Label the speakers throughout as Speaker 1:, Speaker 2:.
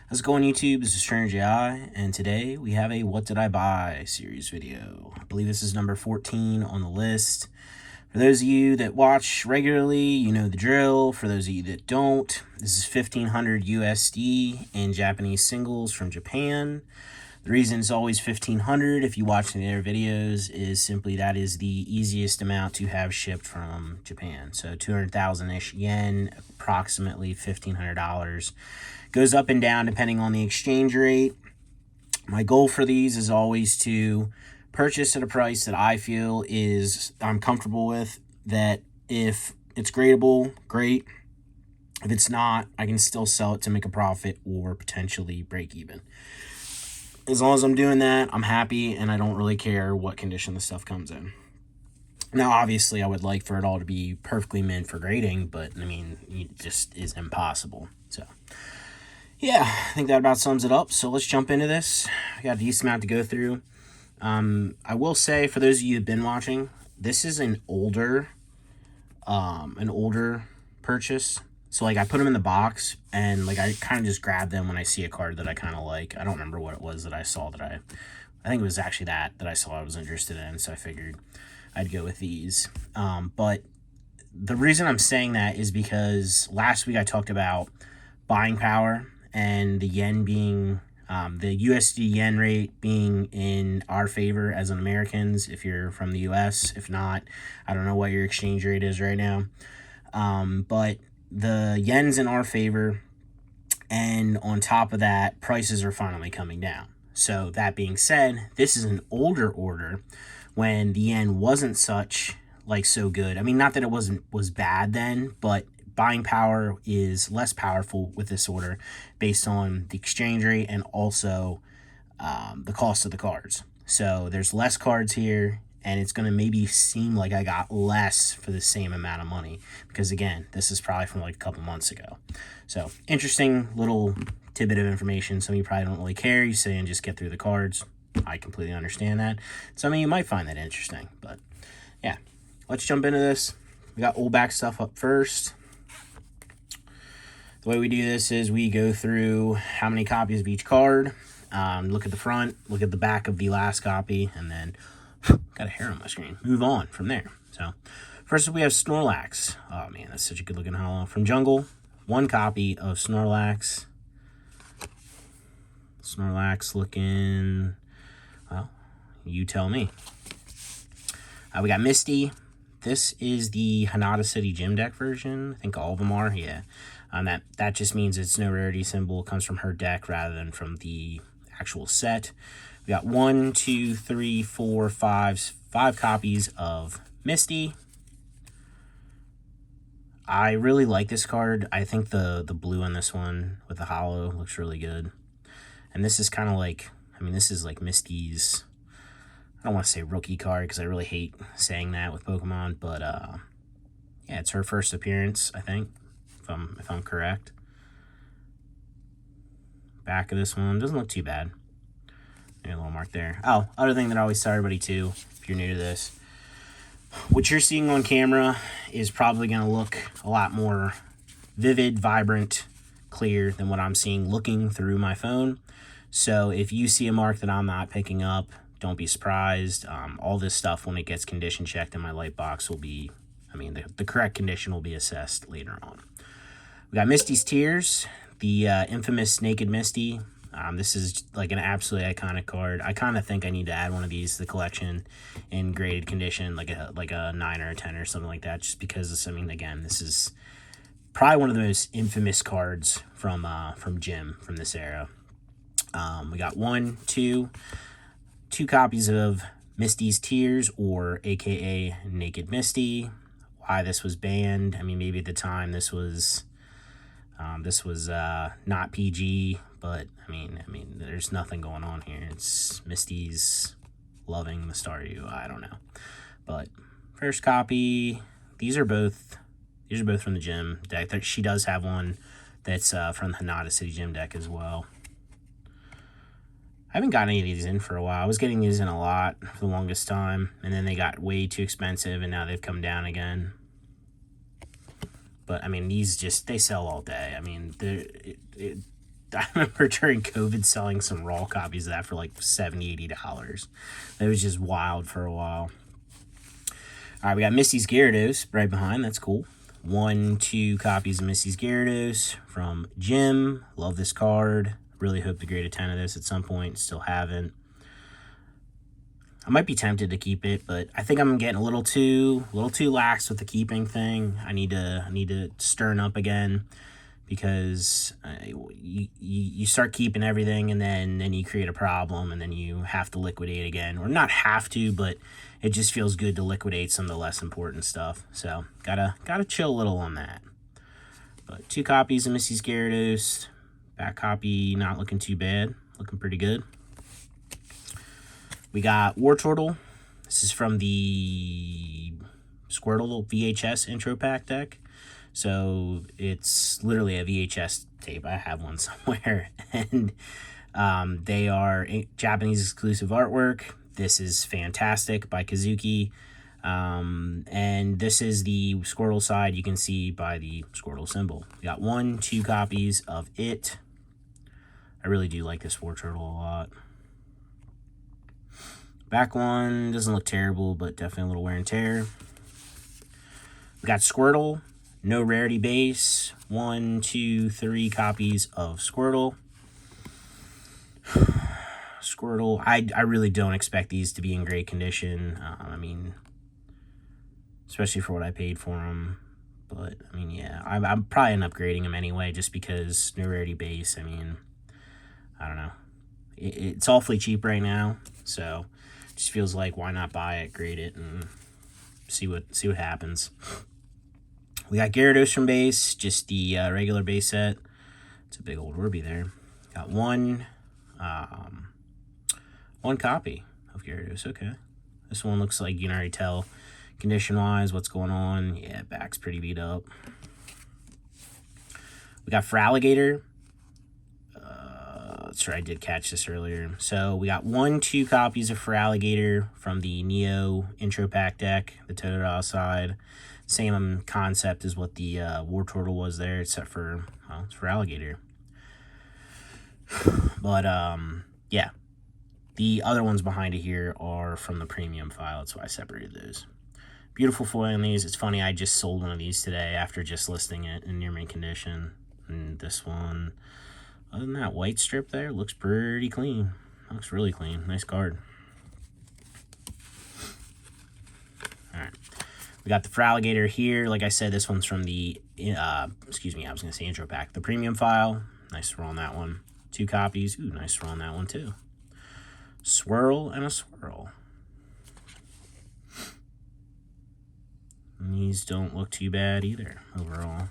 Speaker 1: How's it going, YouTube? This is Strange AI, and today we have a What Did I Buy series video. I believe this is number 14 on the list. For those of you that watch regularly, you know the drill. For those of you that don't, this is 1500 USD in Japanese singles from Japan. The reason it's always 1500 if you watch the other videos is simply that is the easiest amount to have shipped from Japan. So 200,000-ish yen, approximately $1,500. Goes up and down depending on the exchange rate. My goal for these is always to purchase at a price that I feel I'm comfortable with, that if it's gradable, great. If it's not, I can still sell it to make a profit or potentially break even. As long as I'm doing that, I'm happy, and I don't really care what condition the stuff comes in. Now, obviously, I would like for it all to be perfectly mint for grading, but, I mean, it just is impossible. So, yeah, I think that about sums it up. So let's jump into this. I got a decent amount to go through. I will say, for those of you who've been watching, this is an older purchase. So, like, I put them in the box, and, like, I kind of just grab them when I see a card that I kind of like. I don't remember what it was that I saw that I think it was actually that I saw I was interested in, so I figured I'd go with these. But the reason I'm saying that is because last week I talked about buying power and the yen being, the USD yen rate being in our favor as an Americans if you're from the US. If not, I don't know what your exchange rate is right now. But the yen's in our favor, and on top of that, prices are finally coming down. So that being said, this is an older order when the yen wasn't so good. I mean, not that it was bad then, but buying power is less powerful with this order based on the exchange rate and also the cost of the cards. So there's less cards here, and it's going to maybe seem like I got less for the same amount of money because, again, this is probably from like a couple months ago. So interesting little tidbit of information. Some of you probably don't really care. You say and just get through the cards. I completely understand that. Some of you might find that interesting, but yeah, let's jump into this. We got old back stuff up first. The way we do this is we go through how many copies of each card, look at the front, look at the back of the last copy, and then got a hair on my screen. Move on from there. So first we have Snorlax. Oh man, that's such a good looking holo. From Jungle, one copy of Snorlax. Snorlax looking, well, you tell me. We got Misty. This is the Hanada City Gym deck version. I think all of them are, yeah. That just means it's no rarity symbol. It comes from her deck rather than from the actual set. We got 1, 2, 3, 4, 5 copies of Misty. I really like this card. I think the blue on this one with the holo looks really good. And this is kind of like, I mean, this is like Misty's, I don't want to say rookie card because I really hate saying that with Pokemon, but yeah, it's her first appearance, I think, if I'm correct. Back of this one doesn't look too bad. Maybe a little mark there. Oh, other thing that I always tell everybody too, if you're new to this, what you're seeing on camera is probably going to look a lot more vivid, vibrant, clear than what I'm seeing looking through my phone. So if you see a mark that I'm not picking up, don't be surprised. All this stuff, when it gets condition checked in my light box, will be, I mean, the correct condition will be assessed later on. We got Misty's Tears, the infamous Naked Misty. This is like an absolutely iconic card. I kind of think I need to add one of these to the collection in graded condition, like a 9 or a 10 or something like that, just because, I mean, again, this is probably one of the most infamous cards from Gym from this era. We got 2 copies of Misty's Tears, or aka Naked Misty. Why this was banned, I mean, maybe at the time this was not PG, but I mean there's nothing going on here. It's Misty's loving the Staryu. I don't know, but first copy. These are both from the Gym deck. She does have one that's from the Hanada City Gym deck as well. I haven't gotten any of these in for a while. I was getting these in a lot for the longest time, and then they got way too expensive, and now they've come down again. But, I mean, these just, they sell all day. I mean, I remember during COVID selling some raw copies of that for like $70-$80. It was just wild for a while. All right, we got Misty's Gyarados right behind. That's cool. 2 copies of Misty's Gyarados from Jim. Love this card. Really hope to grade a 10 of this at some point. Still haven't. I might be tempted to keep it, but I think I'm getting a little too lax with the keeping thing. I need to stirring up again, because you start keeping everything, and then you create a problem, and then you have to liquidate again, or not have to, but it just feels good to liquidate some of the less important stuff. So gotta chill a little on that. But 2 copies of Misty's Gyarados. Back copy not looking too bad, looking pretty good. We got Wartortle. This is from the Squirtle VHS intro pack deck. So it's literally a VHS tape. I have one somewhere. And they are Japanese exclusive artwork. This is fantastic by Kazuki. And this is the Squirtle side. You can see by the Squirtle symbol. We got 2 copies of it. I really do like this Wartortle a lot. Back one doesn't look terrible, but definitely a little wear and tear. We got Squirtle, no rarity base. 1, 2, 3 copies of Squirtle. Squirtle, I really don't expect these to be in great condition. I mean, especially for what I paid for them. But, I mean, yeah, I'm probably end up grading them anyway, just because no rarity base. I mean, I don't know. It's awfully cheap right now, so just feels like, why not buy it, grade it, and see what happens. We got Gyarados from base, just the regular base set. It's a big old Orby there. Got one copy of Gyarados. Okay, this one looks like you can already tell condition-wise what's going on. Yeah, back's pretty beat up. We got Feraligatr. Sure, I did catch this earlier. So we got 2 copies of Feraligatr from the Neo intro pack deck, the Totodile side. Same concept as what the Wartortle was there, except for, well, it's Feraligatr. But yeah, the other ones behind it here are from the premium file. That's why I separated those. Beautiful foil in these. It's funny, I just sold one of these today after just listing it in near mint condition. And this one, other than that white strip there, looks pretty clean. Looks really clean. Nice card. Alright. We got the Feraligatr here. Like I said, this one's from the, excuse me, I was going to say intro pack. The premium file. Nice roll on that one. 2 copies. Ooh, nice roll on that one too. Swirl and a swirl. And these don't look too bad either, overall.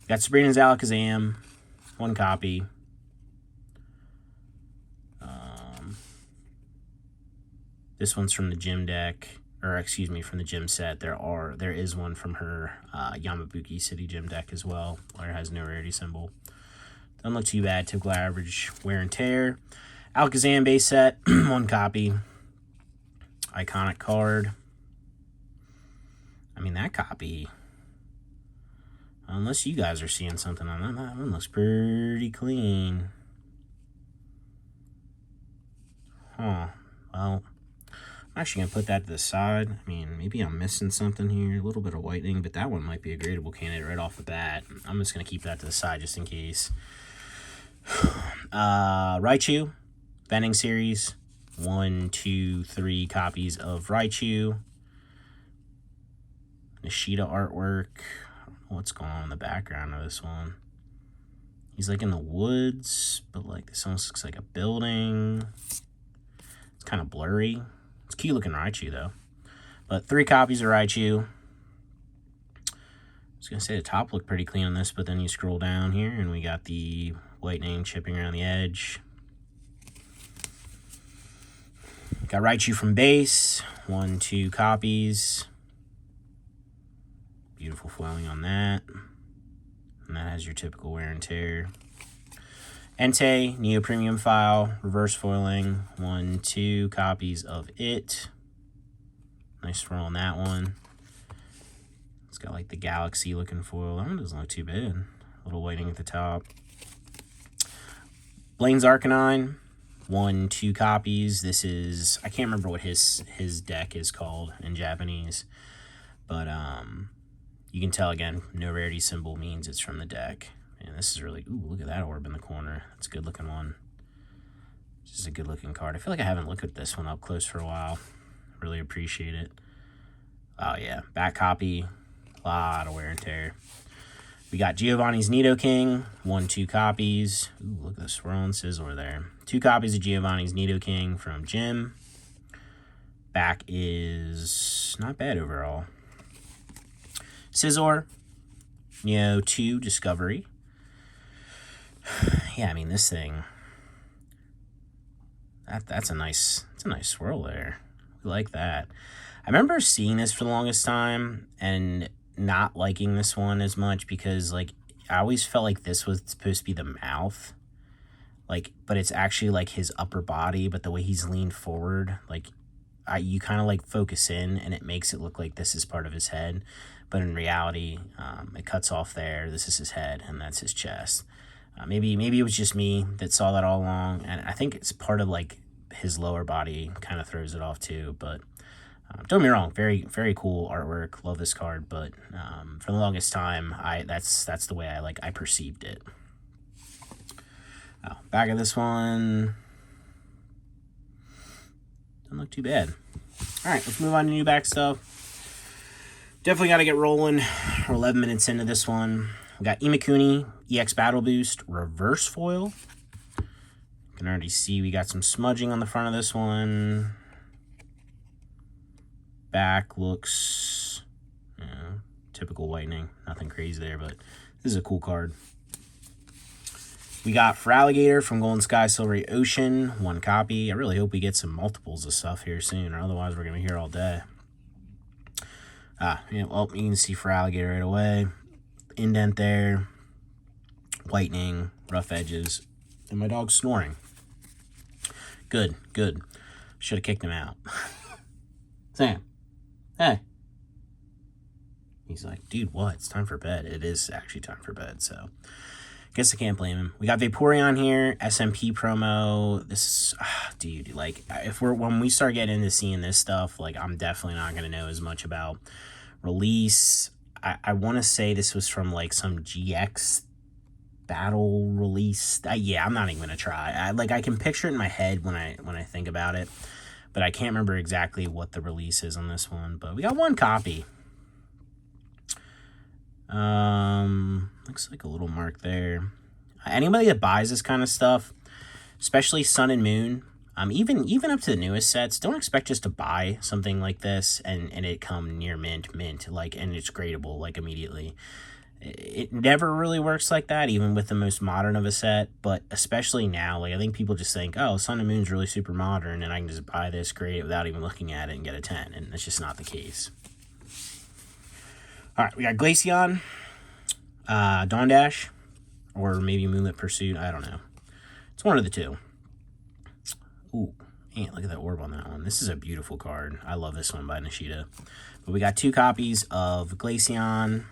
Speaker 1: We got Sabrina's Alakazam. 1 copy. This one's from the gym deck, or excuse me, from the gym set. There is one from her Yamabuki City gym deck as well, where it has no rarity symbol. Doesn't look too bad. Typical average wear and tear. Alakazam base set, 1 copy. Iconic card. I mean, that copy, unless you guys are seeing something on that, that one looks pretty clean. Huh. Well, I'm actually going to put that to the side. I mean, maybe I'm missing something here. A little bit of whitening, but that one might be a gradable candidate right off the bat. I'm just going to keep that to the side just in case. Raichu, vending series. 1, 2, 3 copies of Raichu. Nishida artwork. What's going on in the background of this one? He's like in the woods, but like this almost looks like a building. It's kind of blurry. It's cute looking Raichu though. But 3 copies of Raichu. I was gonna say the top looked pretty clean on this, but then you scroll down here and we got the whitening chipping around the edge. Got Raichu from base. 1, 2 copies. Beautiful foiling on that. And that has your typical wear and tear. Entei, Neo Premium file, reverse foiling. 1, 2 copies of it. Nice roll on that one. It's got like the galaxy looking foil. That one doesn't look too bad. A little whitening at the top. Blaine's Arcanine, 2 copies. This is, I can't remember what his deck is called in Japanese, but you can tell again, no rarity symbol means it's from the deck. And this is really, ooh, look at that orb in the corner. That's a good looking one. This is a good looking card. I feel like I haven't looked at this one up close for a while. Really appreciate it. Oh yeah, back copy, a lot of wear and tear. We got Giovanni's Nidoking, 2 copies. Ooh, look at the swirl and sizzler there. 2 copies of Giovanni's Nidoking from Jim. Back is not bad overall. Scizor, 2 Discovery. Yeah, I mean this thing. That's a nice swirl there. We like that. I remember seeing this for the longest time and not liking this one as much because like I always felt like this was supposed to be the mouth, like, but it's actually like his upper body, but the way he's leaned forward, like you kind of like focus in and it makes it look like this is part of his head, but in reality it cuts off there. This is his head and that's his chest. Maybe it was just me that saw that all along, and I think it's part of like his lower body kind of throws it off too, but don't get me wrong, very, very cool artwork. Love this card, but for the longest time, that's the way I perceived it. Oh, back of this one doesn't look too bad. All right, let's move on to new back stuff. Definitely got to get rolling. We're 11 minutes into this one. We got Imakuni EX Battle Boost Reverse Foil. You can already see we got some smudging on the front of this one. Back looks, typical whitening. Nothing crazy there, but this is a cool card. We got Feraligatr from Golden Sky Silvery Ocean, 1 copy. I really hope we get some multiples of stuff here soon, or otherwise we're going to be here all day. Well, you can see Feraligatr right away. Indent there. Whitening, rough edges, and my dog's snoring. Good. Should have kicked him out. Sam. Hey. He's like, dude, what? It's time for bed. It is actually time for bed, so guess I can't blame him. We got Vaporeon here, SMP promo. This is, dude, like, when we start getting into seeing this stuff, like, I'm definitely not going to know as much about release. I want to say this was from, like, some GX battle release. Yeah, I'm not even going to try. I can picture it in my head when I think about it, but I can't remember exactly what the release is on this one. But we got 1 copy. Looks like a little mark there. Anybody that buys this kind of stuff, especially Sun and Moon, even up to the newest sets, don't expect just to buy something like this and it come near mint, like, and it's gradable, like, immediately. It never really works like that, even with the most modern of a set, but especially now, like, I think people just think, oh, Sun and Moon's really super modern, and I can just buy this, grade it without even looking at it, and get a 10, and that's just not the case. All right, we got Glaceon, Dawn Dash, or maybe Moonlit Pursuit, I don't know. It's one of the two. Ooh, man, look at that orb on that one. This is a beautiful card. I love this one by Nishida. But we got 2 copies of Glaceon.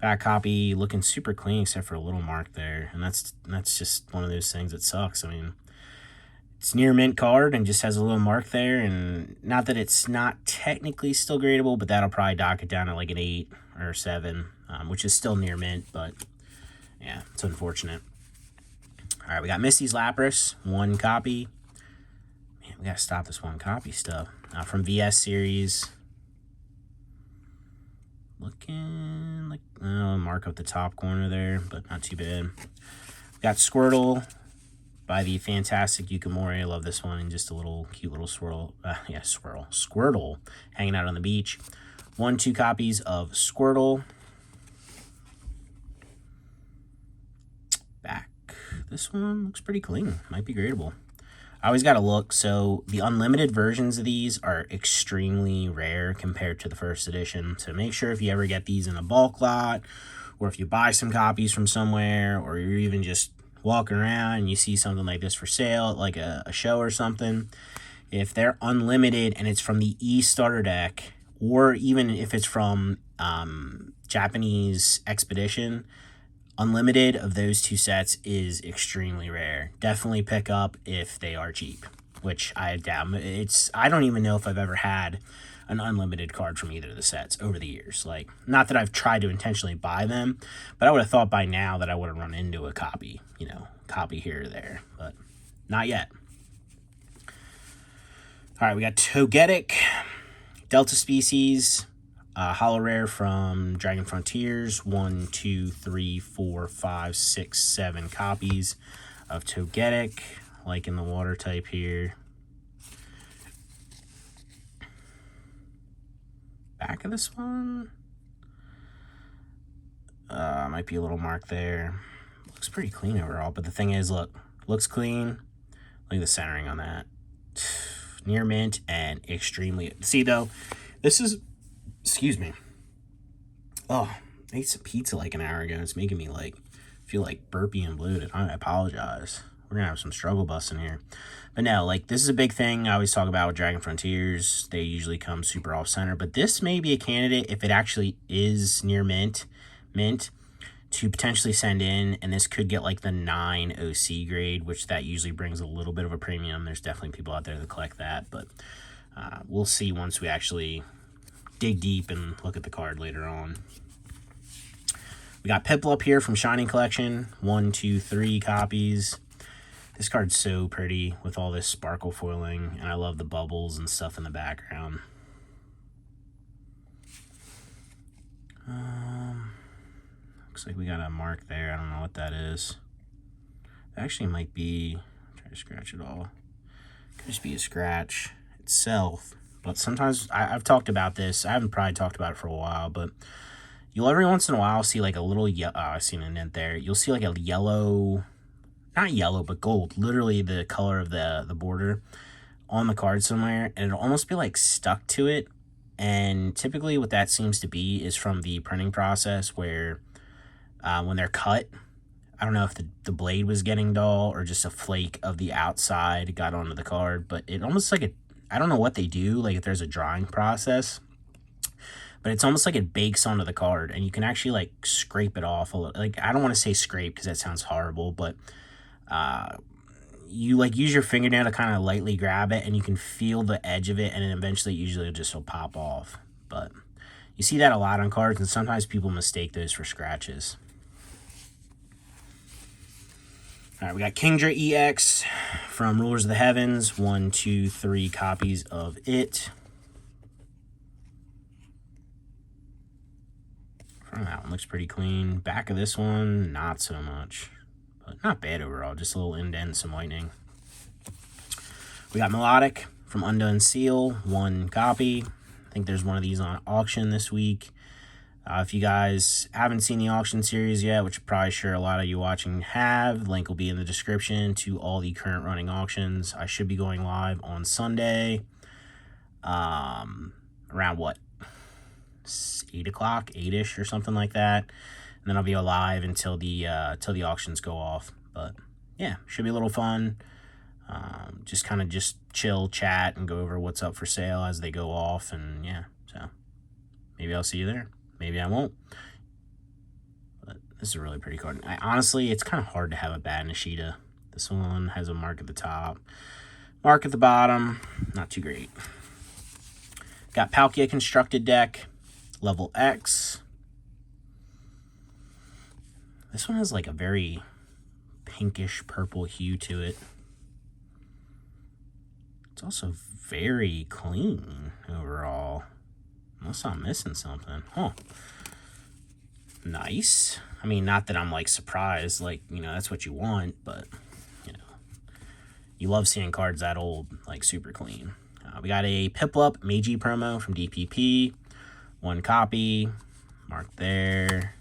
Speaker 1: Back copy looking super clean except for a little mark there. And that's just one of those things that sucks. I mean, it's near mint card and just has a little mark there. And not that it's not technically still gradable, but that'll probably dock it down to like an 8 or 7, which is still near mint. But yeah, it's unfortunate. All right, we got Misty's Lapras, 1 copy. Man, we got to stop this 1 copy stuff. From VS series. Looking like, mark up the top corner there, but not too bad. We got Squirtle by the fantastic Yukimori. I love this one. And just a little cute little swirl. Squirtle hanging out on the beach. 2 copies of Squirtle. Back. This one looks pretty clean. Might be gradable. I always got to look. So the unlimited versions of these are extremely rare compared to the first edition. So make sure if you ever get these in a bulk lot, or if you buy some copies from somewhere, or you're even just walking around and you see something like this for sale, like a show or something, if they're unlimited and it's from the E-starter deck, or even if it's from Japanese Expedition, Unlimited of those two sets is extremely rare. Definitely pick up if they are cheap, which I doubt. I don't even know if I've ever had an unlimited card from either of the sets over the years. Like, not that I've tried to intentionally buy them, but I would have thought by now that I would have run into a copy, copy here or there, but not yet. All right, we got Togetic, Delta Species, Holo Rare from Dragon Frontiers. 1, 2, 3, 4, 5, 6, 7 copies of Togetic, like in the water type here. Back of this one, might be a little mark there. Looks pretty clean overall, but the thing is, look, looks clean. Look at the centering on that. Near mint and extremely... See, though, this is... Excuse me. Oh, I ate some pizza like an hour ago, and it's making me, feel like burpy and bloated. I apologize. We're going to have some struggle bus in here. But no, this is a big thing I always talk about with Dragon Frontiers. They usually come super off-center. But this may be a candidate, if it actually is near mint, to potentially send in, and this could get the 9 OC grade, which that usually brings a little bit of a premium. There's definitely people out there that collect that, but we'll see once we actually dig deep and look at the card later on. We got Piplup here from Shining Collection. 1, 2, 3 copies. This card's so pretty with all this sparkle foiling, and I love the bubbles and stuff in the background. Looks like we got a mark there. I don't know what that is. It actually might be... Try to scratch it all. Could just be a scratch itself. But sometimes, I've talked about this. I haven't probably talked about it for a while, but you'll every once in a while see a little... I've seen an indent there. You'll see a yellow... Not yellow, but gold. Literally the color of the border on the card somewhere. And it'll almost be stuck to it. And typically what that seems to be is from the printing process where... when they're cut, I don't know if the blade was getting dull or just a flake of the outside got onto the card, but it almost I don't know what they do, if there's a drying process, but it's almost it bakes onto the card, and you can actually scrape it off a little. I don't want to say scrape because that sounds horrible, but you use your fingernail to kind of lightly grab it, and you can feel the edge of it, and then eventually usually just will pop off. But you see that a lot on cards, and sometimes people mistake those for scratches. All right, we got Kingdra EX from Rulers of the Heavens. 1, 2, 3 copies of it. Front of that one looks pretty clean. Back of this one, not so much. But not bad overall, just a little indent and some whitening. We got Melodic from Undone Seal. 1 copy. I think there's one of these on auction this week. If you guys haven't seen the auction series yet, which I'm probably sure a lot of you watching have, link will be in the description to all the current running auctions. I should be going live on Sunday, around 8 o'clock, 8-ish or something like that. And then I'll be alive until the auctions go off. But yeah, should be a little fun. Just chill, chat, and go over what's up for sale as they go off. And yeah, so maybe I'll see you there. Maybe I won't. But this is a really pretty card. Honestly, it's kind of hard to have a bad Nishida. This one has a mark at the top, mark at the bottom. Not too great. Got Palkia Constructed Deck, level X. This one has a very pinkish purple hue to it. It's also very clean overall. Unless I'm missing something. Huh. Nice. I mean, not that I'm surprised. That's what you want, but you love seeing cards that old, super clean. We got a Piplup Meiji promo from DPP. 1 copy. Marked there.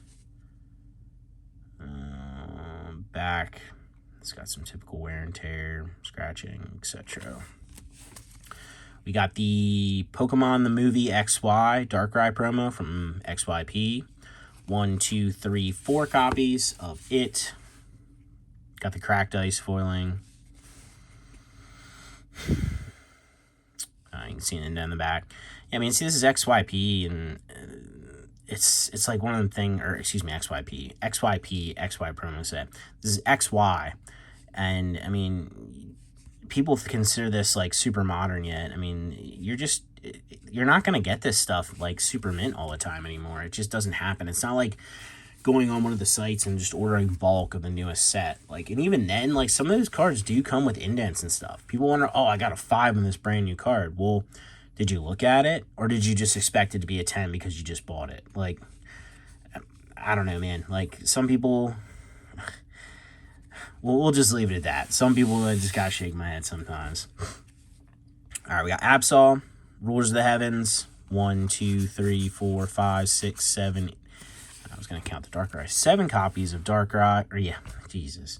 Speaker 1: Back. It's got some typical wear and tear, scratching, etc. We got the Pokemon the Movie XY Darkrai promo from XYP. 1, 2, 3, 4 copies of it. Got the cracked ice foiling. You can see it down the back. Yeah, I mean, see, this is XYP, and it's like one of them thing, or excuse me, XY promo set. This is XY, and I mean, people consider this like super modern yet. I mean, you're not gonna get this stuff like super mint all the time anymore. It just doesn't happen. It's not like going on one of the sites and just ordering bulk of the newest set. Like, and even then, like, some of those cards do come with indents and stuff. People wonder, oh, I got a 5 on this brand new card. Well, did you look at it, or did you just expect it to be a 10 because you just bought it? Like, I don't know, man. Like, some people, we'll just leave it at that. Some people, I just gotta shake my head sometimes. All right, we got Absol, Rulers of the Heavens, 1, 2, 3, 4, 5, 6, 7. I was going to count the Darkrai. 7 copies of Darkrai. Or yeah, Jesus.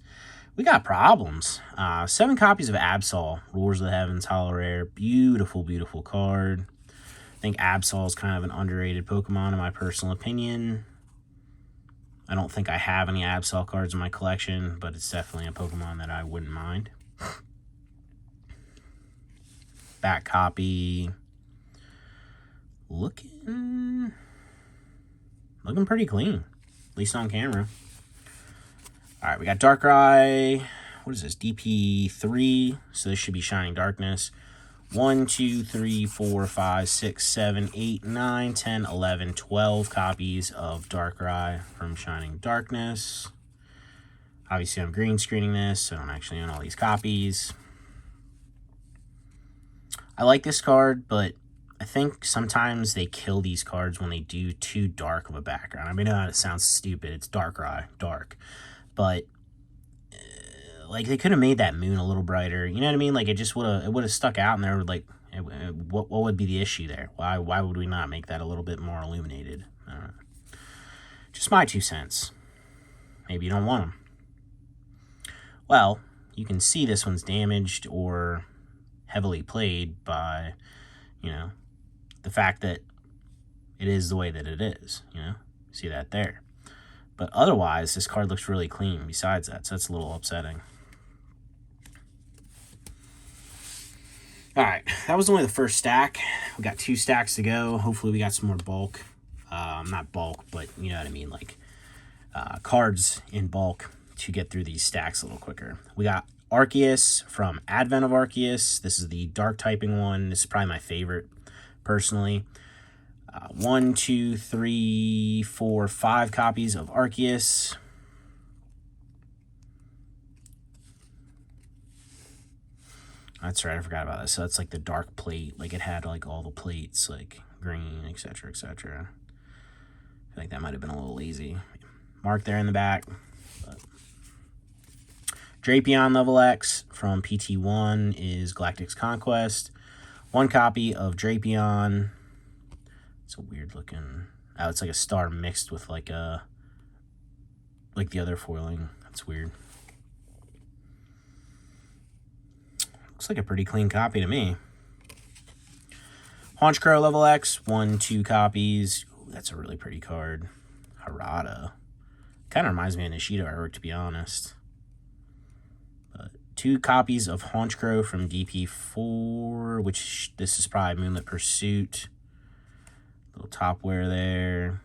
Speaker 1: We got problems. 7 copies of Absol, Rulers of the Heavens, Hollow Rare. Beautiful, beautiful card. I think Absol is kind of an underrated Pokemon in my personal opinion. I don't think I have any Absol cards in my collection, but it's definitely a Pokemon that I wouldn't mind. Back copy. Looking pretty clean, at least on camera. All right, we got Darkrai. What is this? DP3. So this should be Shining Darkness. 1, 2, 3, 4, 5, 6, 7, 8, 9, 10, 11, 12 copies of Darkrai from Shining Darkness. Obviously, I'm green screening this, so I don't actually own all these copies. I like this card, but I think sometimes they kill these cards when they do too dark of a background. I mean, I know it sounds stupid. It's Darkrai, dark. But, like, they could have made that moon a little brighter. You know what I mean? Like, it just would have stuck out, and there, like, what would be the issue there? Why would we not make that a little bit more illuminated? Just my 2 cents. Maybe you don't want them. Well, you can see this one's damaged or heavily played by, you know, the fact that it is the way that it is, you know? See that there. But otherwise, this card looks really clean besides that, so that's a little upsetting. All right, that was only the first stack. We got 2 stacks to go. Hopefully we got some more bulk. Not bulk, but you know what I mean, like cards in bulk to get through these stacks a little quicker. We got Arceus from Advent of Arceus. This is the dark typing one. This is probably my favorite, personally. 1, 2, 3, 4, 5 copies of Arceus. That's right, I forgot about this. So it's like the dark plate. Like, it had like all the plates, like green, etc., etc. I feel like that might have been a little lazy. Mark there in the back. But Drapion Level X from PT1 is Galactic's Conquest. 1 copy of Drapion. It's a weird looking... Oh, it's like a star mixed with like a... like the other foiling. That's weird. Looks like a pretty clean copy to me. Honchkrow Level X. 1, 2 copies. Ooh, that's a really pretty card. Harada. Kind of reminds me of Nishida artwork, to be honest. 2 copies of Honchkrow from DP4, which this is probably Moonlit Pursuit. Little top wear there.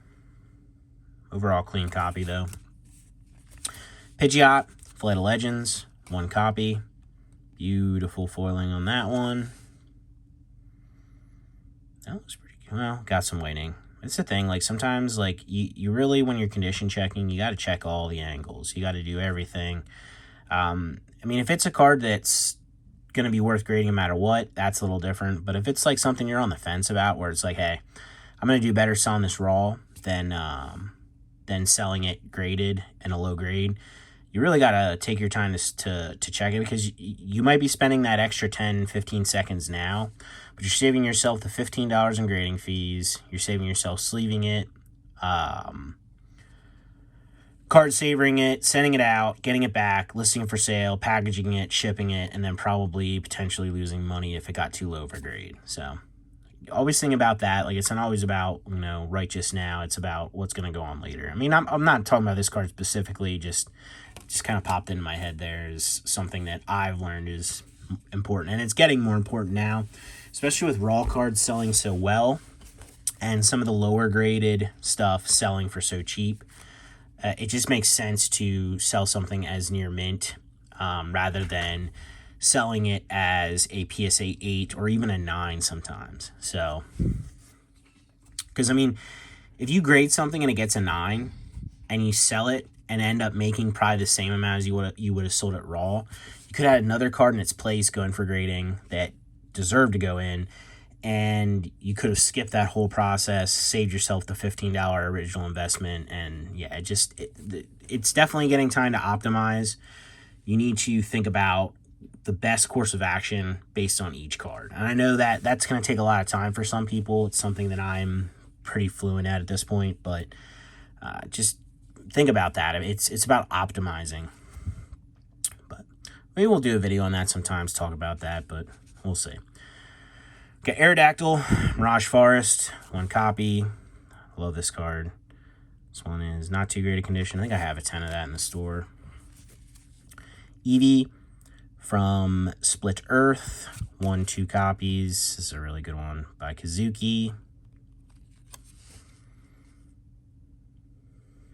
Speaker 1: Overall clean copy, though. Pidgeot, Flight of Legends, 1 copy. Beautiful foiling on that one. That looks pretty good. Well, got some waiting. It's the thing, like, sometimes, like, you really, when you're condition checking, you got to check all the angles. You got to do everything. I mean, if it's a card that's going to be worth grading no matter what, that's a little different. But if it's, like, something you're on the fence about, where it's like, hey, I'm going to do better selling this raw than selling it graded and a low grade, you really got to take your time to check it, because you might be spending that extra 10, 15 seconds now, but you're saving yourself the $15 in grading fees. You're saving yourself sleeving it, card savoring it, sending it out, getting it back, listing it for sale, packaging it, shipping it, and then probably potentially losing money if it got too low for grade. So always think about that. Like, it's not always about, you know, right just now. It's about what's going to go on later. I mean, I'm not talking about this card specifically, just kind of popped into my head there is something that I've learned is important. And it's getting more important now, especially with raw cards selling so well. and some of the lower graded stuff selling for so cheap. It just makes sense to sell something as near mint rather than selling it as a PSA 8 or even a 9 sometimes. So, because I mean, if you grade something and it gets a 9 and you sell it and end up making probably the same amount as you would have sold it raw, you could have another card in its place going for grading that deserved to go in, and you could have skipped that whole process, saved yourself the $15 original investment. And yeah, it's definitely getting time to optimize. You need to think about the best course of action based on each card. And I know that that's going to take a lot of time for some people. It's something that I'm pretty fluent at this point, but just think about that. I mean, it's about optimizing. But maybe we'll do a video on that sometimes, talk about that, but we'll see. Okay, Aerodactyl, Mirage Forest, 1 copy. Love this card. This one is not too great a condition. I think I have a 10 of that in the store. Eevee from Split Earth, 2 copies. This is a really good one by Kazuki.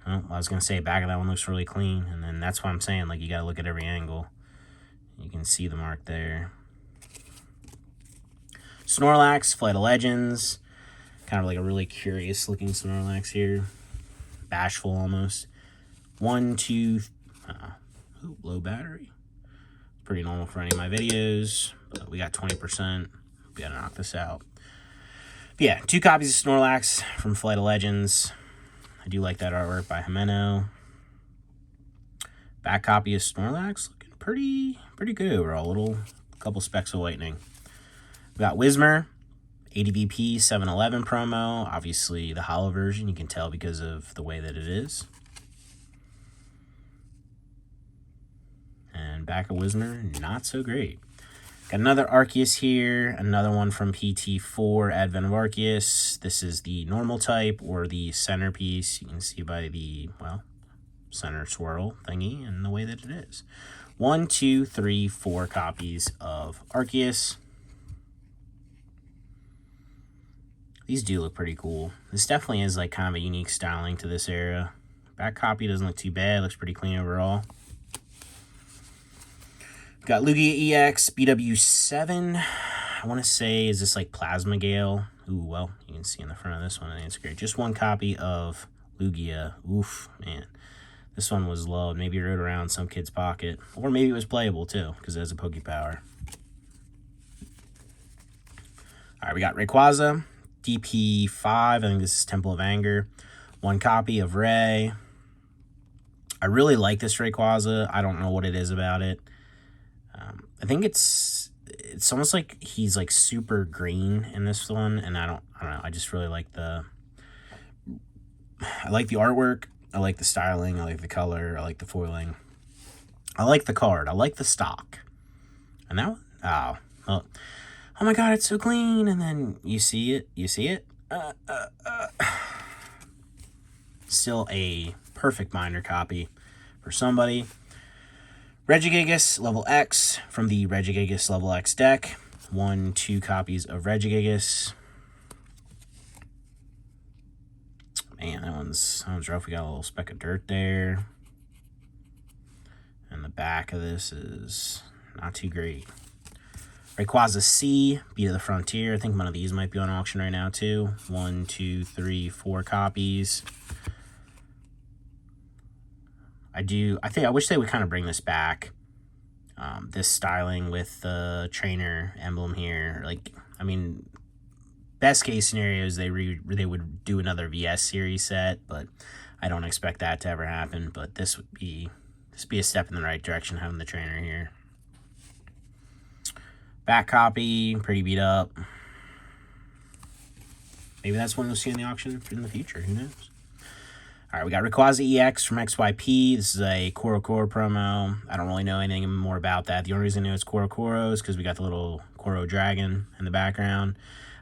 Speaker 1: Oh, I was going to say, back of that one looks really clean, and then that's what I'm saying, like, you got to look at every angle. You can see the mark there. Snorlax, Flight of Legends. Kind of like a really curious looking Snorlax here. Bashful almost. 1, 2, low battery. Pretty normal for any of my videos, but we got 20%. We gotta knock this out. But yeah, 2 copies of Snorlax from Flight of Legends. I do like that artwork by Jimeno. Back copy of Snorlax, looking pretty good overall. Couple specks of lightning. We got Whismur, ADVP 711 promo. Obviously the holo version, you can tell because of the way that it is. And back of Whismur, not so great. Got another Arceus here, another one from PT4, Advent of Arceus. This is the normal type or the centerpiece. You can see by the, well, center swirl thingy and the way that it is. 1, 2, 3, 4 copies of Arceus. These do look pretty cool. This definitely is like kind of a unique styling to this era. Back copy doesn't look too bad. Looks pretty clean overall. Got Lugia EX, BW7. I want to say, is this like Plasma Gale? Ooh, well, you can see in the front of this one. I think it's great. Just 1 copy of Lugia. Oof, man. This one was loved. Maybe it rode around some kid's pocket. Or maybe it was playable too, because it has a Pokepower. Alright, we got Rayquaza. DP5, I think this is Temple of Anger. 1 copy of Ray. I really like this Rayquaza. I don't know what it is about it. I think it's almost like he's like super green in this one, and I don't know. I just really like I like the artwork. I like the styling. I like the color. I like the foiling. I like the card. I like the stock. And that one, oh my god, it's so clean. And then you see it. Still a perfect binder copy for somebody. Regigigas Level X from the Regigigas Level X deck. 1, 2 copies of Regigigas. Man, that one's rough. We got a little speck of dirt there. And the back of this is not too great. Rayquaza C, Beat of the Frontier. I think one of these might be on auction right now too. 1, 2, 3, 4 copies. I wish they would kind of bring this back. This styling with the trainer emblem here. Like, I mean, best case scenario is they would do another VS series set, but I don't expect that to ever happen. But this would be a step in the right direction, having the trainer here. Back copy, pretty beat up. Maybe that's one we'll see in the auction in the future. Who knows? All right, we got Rayquaza EX from XYP. This is a Korokoro promo. I don't really know anything more about that. The only reason I know it's Korokoro is because we got the little Koro dragon in the background.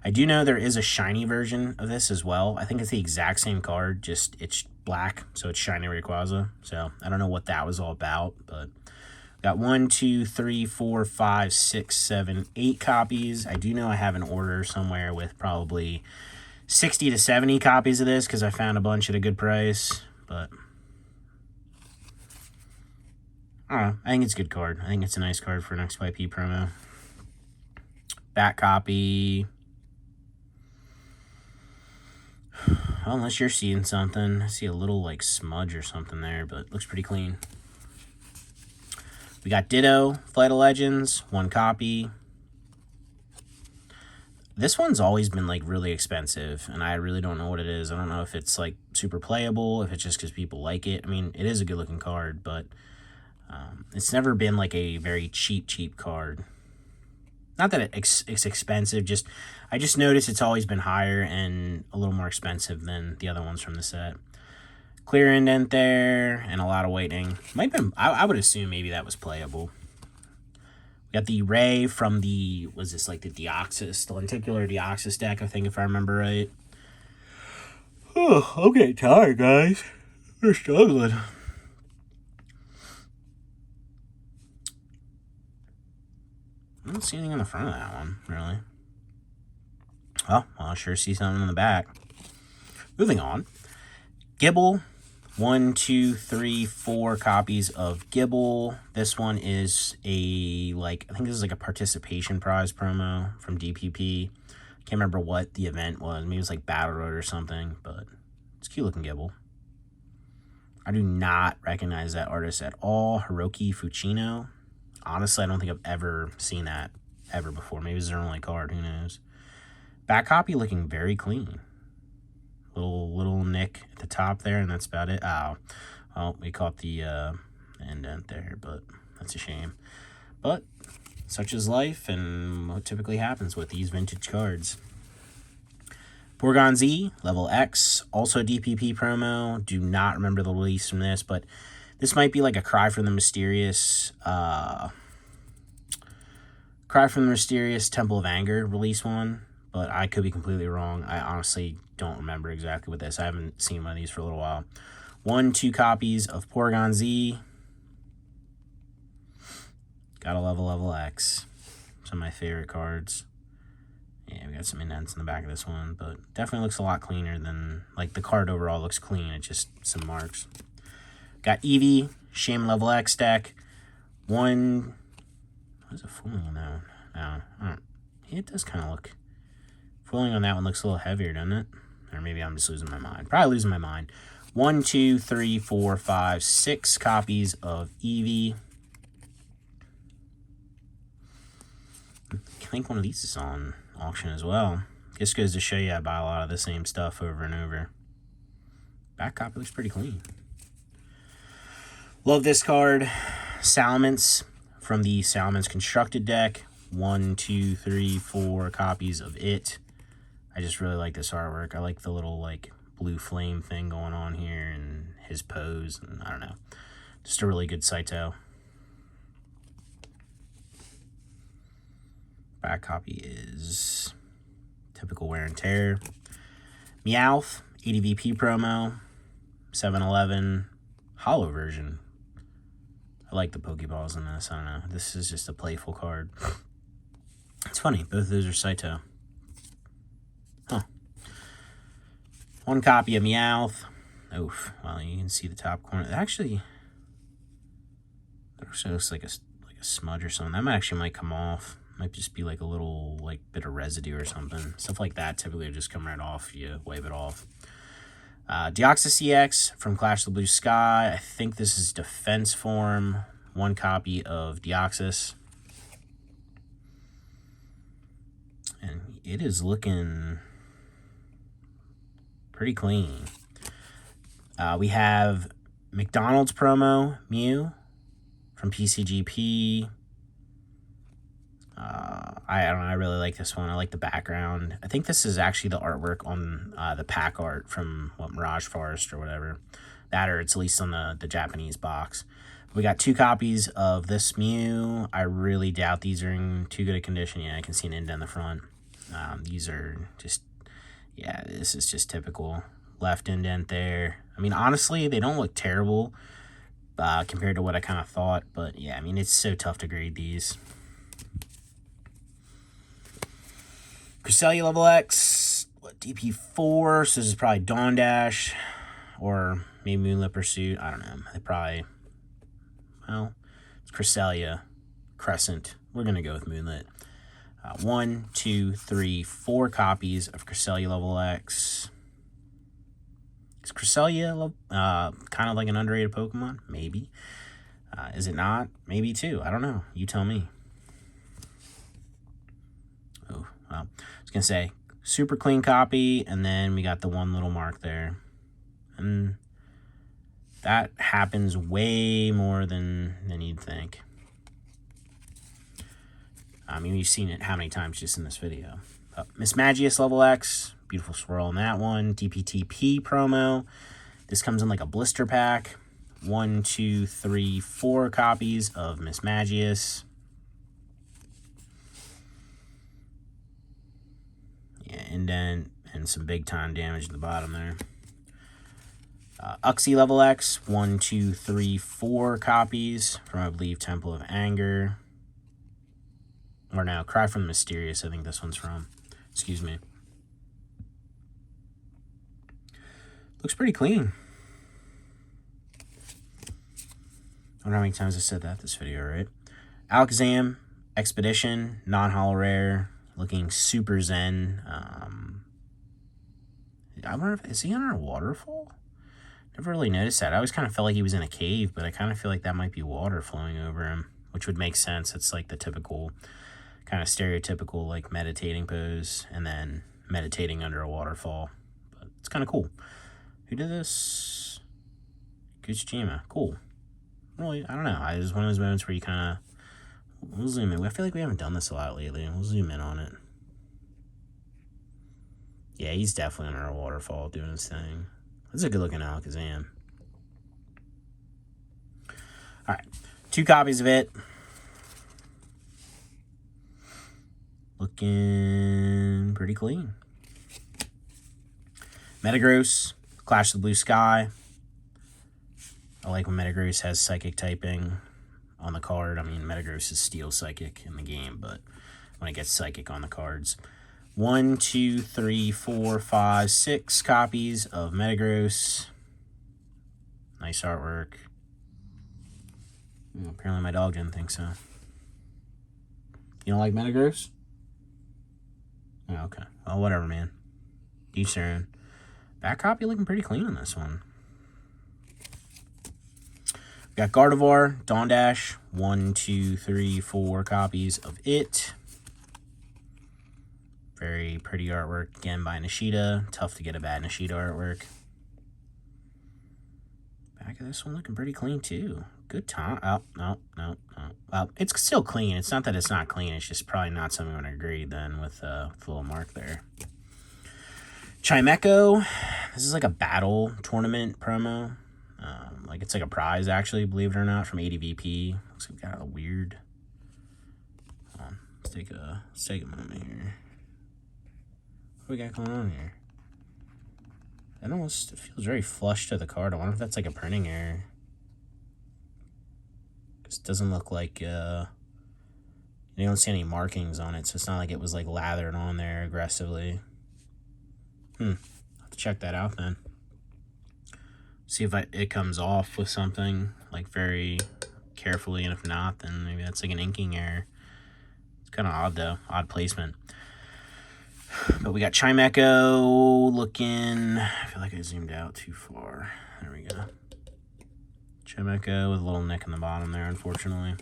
Speaker 1: I do know there is a shiny version of this as well. I think it's the exact same card, just it's black, so it's shiny Rayquaza. So I don't know what that was all about, but got 1, 2, 3, 4, 5, 6, 7, 8 copies. I do know I have an order somewhere with probably 60 to 70 copies of this because I found a bunch at a good price. But I don't know. I think it's a good card. I think it's a nice card for an XYP promo. Back copy. Well, unless you're seeing something. I see a little like smudge or something there, but it looks pretty clean. We got Ditto, Flight of Legends, 1 copy. This one's always been like really expensive, and I really don't know what it is. I don't know if it's like super playable, if it's just because people like it. I mean, it is a good looking card, but it's never been like a very cheap card. Not that it's expensive, I just noticed it's always been higher and a little more expensive than the other ones from the set. Clear indent there, and a lot of waiting. Might been, I would assume maybe that was playable. We got the Ray from the, was this like the Deoxys, the lenticular Deoxys deck, I think, if I remember right. Oh, I'm getting tired, guys. We're struggling. I don't see anything on the front of that one, really. Oh, well, I sure see something in the back. Moving on. Gibble. 1, 2, 3, 4 copies of Gibble. This one is a, like, I think this is like a participation prize promo from DPP. Can't remember what the event was. Maybe it was like Battle Road or something, but it's cute looking Gibble. I do not recognize that artist at all. Hiroki Fuchino. Honestly, I don't think I've ever seen that ever before. Maybe it's their only card. Who knows? Back copy looking very clean. Little nick at the top there, and that's about it. Oh, well, we caught the indent there, but that's a shame. But such is life, and what typically happens with these vintage cards. Porygon Z, level X, also DPP promo. Do not remember the release from this, but this might be like a Cry from the Mysterious Temple of Anger release one, but I could be completely wrong. I honestly don't remember exactly what this. I haven't seen one of these for a little while. 1, 2 copies of Porygon Z. Gotta love a level X. Some of my favorite cards. Yeah, we got some indents in the back of this one, but definitely looks a lot cleaner than, like, the card overall looks clean. It's just some marks. Got Eevee, Shame level X deck. What is it fooling on that one? No, it does kind of look. Fooling on that one looks a little heavier, doesn't it? Or maybe I'm just losing my mind. Probably losing my mind. 1, 2, 3, 4, 5, 6 copies of Eevee. I think one of these is on auction as well. Just goes to show you I buy a lot of the same stuff over and over. Back copy looks pretty clean. Love this card. Salamence from the Salamence Constructed deck. 1, 2, 3, 4 copies of it. I just really like this artwork. I like the little like blue flame thing going on here and his pose, and I don't know. Just a really good Saito. Back copy is typical wear and tear. Meowth, ADVP promo, 7-Eleven, hollow version. I like the Pokeballs in this. I don't know. This is just a playful card. It's funny. Both of those are Saito. Huh. 1 copy of Meowth. Oof. Well, you can see the top corner. Actually, it looks like a smudge or something. That actually might come off. Might just be like a little like bit of residue or something. Stuff like that typically would just come right off. You wave it off. Deoxys EX from Clash of the Blue Sky. I think this is defense form. 1 copy of Deoxys. And it is looking pretty clean. We have McDonald's promo, Mew from PCGP. I don't know, I really like this one. I like the background. I think this is actually the artwork on the pack art from Mirage Forest or whatever. That, or it's at least on the Japanese box. We got 2 copies of this Mew. I really doubt these are in too good a condition. Yeah, I can see an indent in the front. These are just, yeah, this is just typical. Left indent there. I mean, honestly, they don't look terrible compared to what I kind of thought. But yeah, I mean, it's so tough to grade these. Cresselia level X. DP4, so this is probably Dawn Dash, or maybe Moonlit Pursuit. I don't know. They probably, well, it's Cresselia, Crescent. We're going to go with Moonlit. 1, 2, 3, 4 copies of Cresselia level X. Is Cresselia kind of like an underrated Pokemon? Maybe. Is it not? Maybe too. I don't know. You tell me. Oh, well, I was going to say, super clean copy, and then we got the one little mark there. And that happens way more than you'd think. I mean, you've seen it how many times just in this video. Miss Magius level X, beautiful swirl on that one. DPTP promo. This comes in like a blister pack. 1, 2, 3, 4 copies of Miss Magius. Yeah, indent and some big time damage at the bottom there. Uxie level X, 1, 2, 3, 4 copies from, I believe, Temple of Anger. Or now, Cry from the Mysterious, I think this one's from. Excuse me. Looks pretty clean. I don't know how many times I said that this video, right? Alakazam, Expedition, non-holo rare, looking super zen. I wonder if, is he under a waterfall? Never really noticed that. I always kind of felt like he was in a cave, but I kind of feel like that might be water flowing over him, which would make sense. It's like the typical, kind of stereotypical, like meditating pose, and then meditating under a waterfall. But it's kind of cool. Who did this? Kuchijima. Cool. Really, I don't know. It was one of those moments where you kind of, we'll zoom in. I feel like we haven't done this a lot lately. We'll zoom in on it. Yeah, he's definitely under a waterfall doing his thing. That's a good looking Alakazam. Alright, 2 copies of it. Looking pretty clean. Metagross, Clash of the Blue Sky. I like when Metagross has Psychic typing on the card. I mean, Metagross is Steel Psychic in the game, but when it gets Psychic on the cards. 1, 2, 3, 4, 5, 6 copies of Metagross. Nice artwork. Apparently my dog didn't think so. You don't like Metagross? Oh, okay. Well, whatever, man. Each their own. Back copy looking pretty clean on this one. We got Gardevoir, Dawn Dash. 1, 2, 3, 4 copies of it. Very pretty artwork, again, by Nishida. Tough to get a bad Nishida artwork. Back of this one looking pretty clean, too. Good time. Oh, no. Well, it's still clean. It's not that it's not clean. It's just probably not something I'm going to agree, then, with a little mark there. Chimecho. This is like a battle tournament promo. Like, it's like a prize, actually, believe it or not, from ADVP. Looks like we got a weird... Hold on. Let's take a moment here. What do we got going on here? It almost feels very flush to the card. I wonder if that's like a printing error. Because it doesn't look like, you don't see any markings on it, so it's not like it was like lathered on there aggressively. I'll have to check that out then. See if it comes off with something, like very carefully, and if not, then maybe that's like an inking error. It's kind of odd though, odd placement. But we got Chimecho looking... I feel like I zoomed out too far. There we go. Chimecho with a little nick in the bottom there, unfortunately.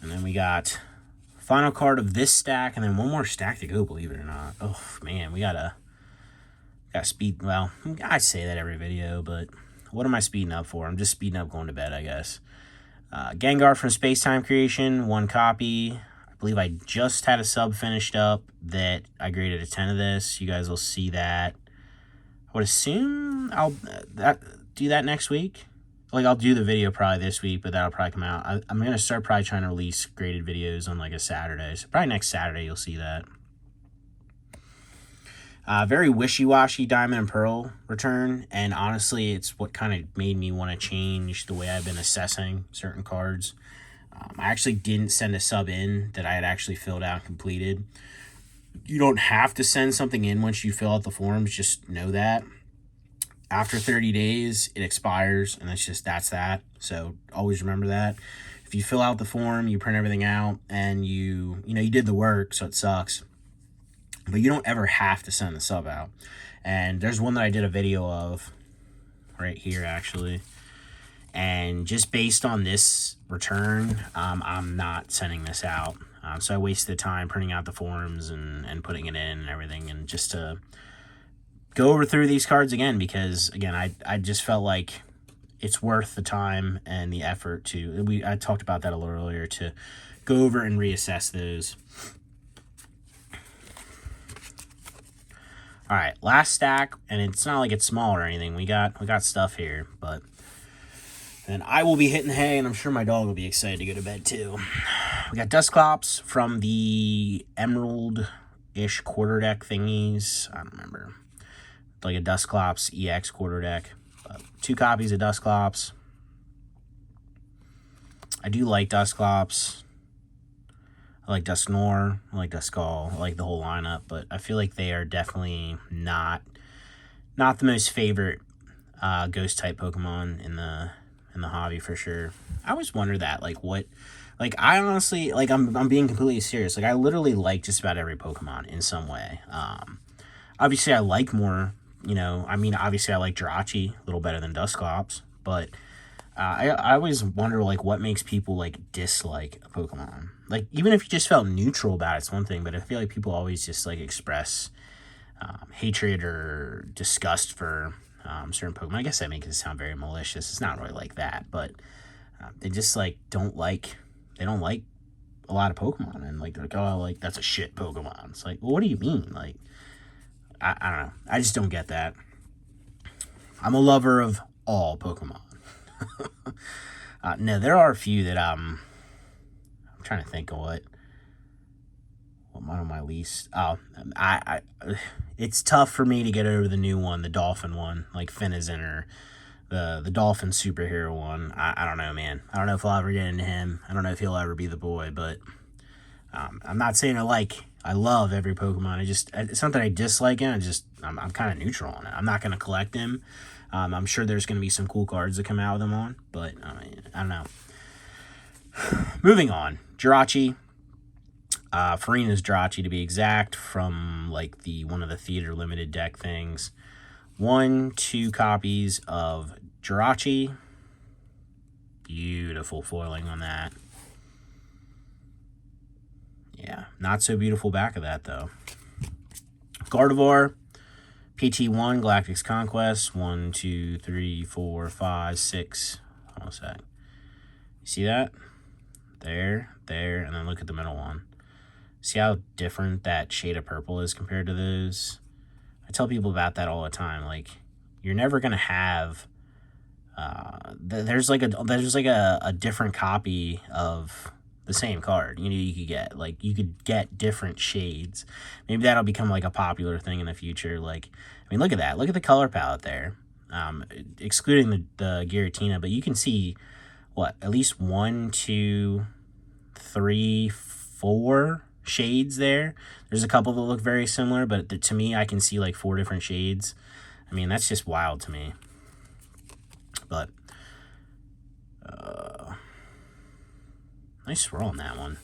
Speaker 1: And then we got final card of this stack, and then one more stack to go, believe it or not. Oh, man, we got speed... Well, I say that every video, but what am I speeding up for? I'm just speeding up going to bed, I guess. Gengar from Space Time Creation, 1 copy. I believe I just had a sub finished up that I graded a 10 of this. You guys will see that. I would assume I'll do that next week. Like, I'll do the video probably this week, but that'll probably come out. I'm going to start probably trying to release graded videos on, like, a Saturday. So probably next Saturday you'll see that. Very wishy-washy Diamond and Pearl return. And honestly, it's what kind of made me want to change the way I've been assessing certain cards. I actually didn't send a sub in that I had actually filled out and completed. You don't have to send something in once you fill out the forms. Just know that. After 30 days, it expires, and that's that. So always remember that. If you fill out the form, you print everything out, and you did the work, so it sucks. But you don't ever have to send the sub out. And there's one that I did a video of right here, actually. And just based on this return, I'm not sending this out. So I wasted time printing out the forms and putting it in and everything, and just to go over through these cards again, because again, I just felt like it's worth the time and the effort I talked about that a little earlier, to go over and reassess those. All right, last stack, and it's not like it's small or anything. We got stuff here, but then I will be hitting hay, and I'm sure my dog will be excited to go to bed too. We got Dusclops from the Emerald-ish quarter deck thingies. I don't remember. Like a Dusclops EX quarter deck. 2 copies of Dusclops. I do like Dusclops. I like Dusknoir. I like Duskull. I like the whole lineup, but I feel like they are definitely not the most favorite ghost type Pokemon in the hobby for sure. I always wonder that, I honestly, I'm being completely serious. I literally like just about every Pokemon in some way. Obviously I like more, obviously I like Jirachi a little better than Dusclops, but I always wonder, what makes people, dislike a Pokemon. Even if you just felt neutral about it, it's one thing, but I feel like people always just, express hatred or disgust for certain Pokemon. I guess that makes it sound very malicious. It's not really like that, but they just, don't like a lot of Pokemon, and, they're like, oh, that's a shit Pokemon. It's well, what do you mean? I don't know. I just don't get that. I'm a lover of all Pokemon. No, there are a few that I'm trying to think of what one of my least. It's tough for me to get over the new one, the Dolphin one, like Finizen, or the Dolphin superhero one. I don't know, man. I don't know if I'll ever get into him. I don't know if he'll ever be the boy, but I'm not saying I love every Pokemon. It's not that I dislike him. I'm kind of neutral on it. I'm not going to collect him. I'm sure there's going to be some cool cards that come out with them on, but I don't know. Moving on, Jirachi. Farina's Jirachi, to be exact, from one of the theater limited deck things. 2 copies of Jirachi. Beautiful foiling on that. Yeah, not so beautiful back of that though. Gardevoir. PT1, Galactic's Conquest. 1, 2, 3, 4, 5, 6. Hold on a sec. You see that? There, and then look at the middle one. See how different that shade of purple is compared to those? I tell people about that all the time. You're never gonna have. There's a different copy of the same card. You could get you could get different shades. Maybe that'll become a popular thing in the future. Look at that. Look at the color palette there. Excluding the Giratina, but you can see at least 1, 2, 3, 4 shades there. There's a couple that look very similar, but to me, I can see 4 different shades. That's just wild to me. But nice swirl on that one.